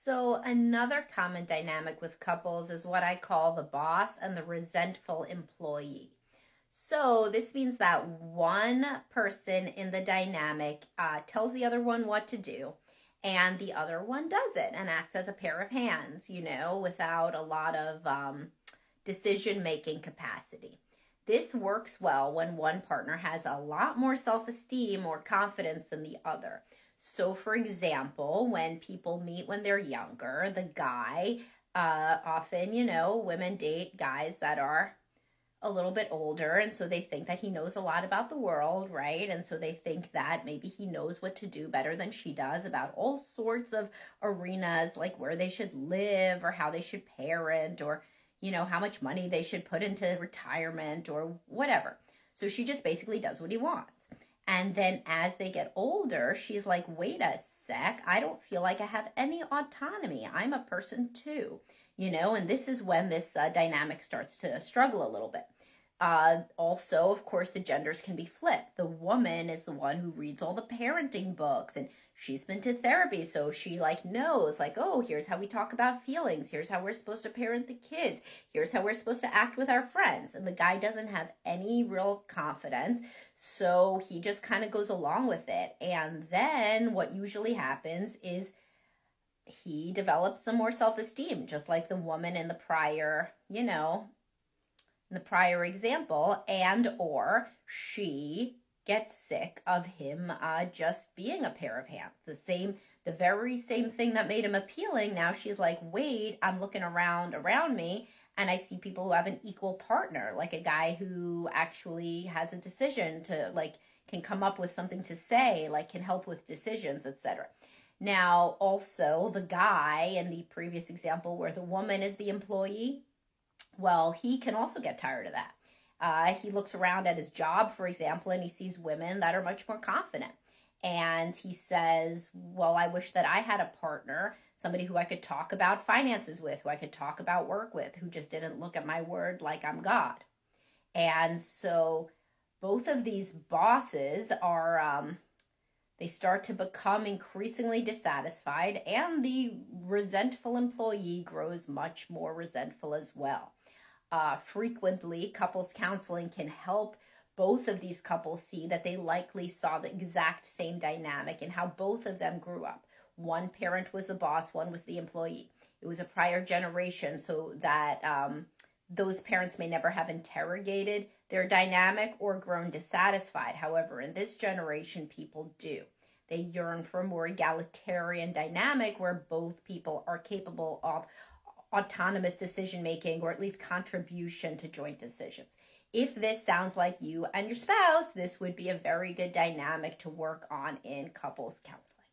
So another common dynamic with couples is what I call the boss and the resentful employee. So this means that one person in the dynamic tells the other one what to do, and the other one does it and acts as a pair of hands, without a lot of decision making capacity. This works well when one partner has a lot more self esteem or confidence than the other. So, for example, when people meet when they're younger, the guy, often, women date guys that are a little bit older, and so they think that he knows a lot about the world, right? And so they think that maybe he knows what to do better than she does about all sorts of arenas, like where they should live or how they should parent, or how much money they should put into retirement or whatever. So she just basically does what he wants. And then as they get older, she's like, wait a sec, I don't feel like I have any autonomy. I'm a person too, and this is when this dynamic starts to struggle a little bit. Also, of course, the genders can be flipped. The woman is the one who reads all the parenting books, and she's been to therapy, so she knows, oh, here's how we talk about feelings, here's how we're supposed to parent the kids, here's how we're supposed to act with our friends. And the guy doesn't have any real confidence, so he just kind of goes along with it. And then what usually happens is he develops some more self-esteem, just like the woman in the prior, example, and or she gets sick of him just being a pair of hands. The very same thing that made him appealing. Now she's like, wait, I'm looking around me, and I see people who have an equal partner, like a guy who actually has a decision to, can come up with something to say, can help with decisions, etc. Now, also, the guy in the previous example where the woman is the employee, well, he can also get tired of that. He looks around at his job, for example, and he sees women that are much more confident. And he says, well, I wish that I had a partner, somebody who I could talk about finances with, who I could talk about work with, who just didn't look at my word like I'm God. And so both of these bosses are... they start to become increasingly dissatisfied, and the resentful employee grows much more resentful as well. Frequently, couples counseling can help both of these couples see that they likely saw the exact same dynamic in how both of them grew up. One parent was the boss, one was the employee. It was a prior generation, so that those parents may never have interrogated their dynamic or grown dissatisfied. However, in this generation, people do. They yearn for a more egalitarian dynamic where both people are capable of autonomous decision making, or at least contribution to joint decisions. If this sounds like you and your spouse, this would be a very good dynamic to work on in couples counseling.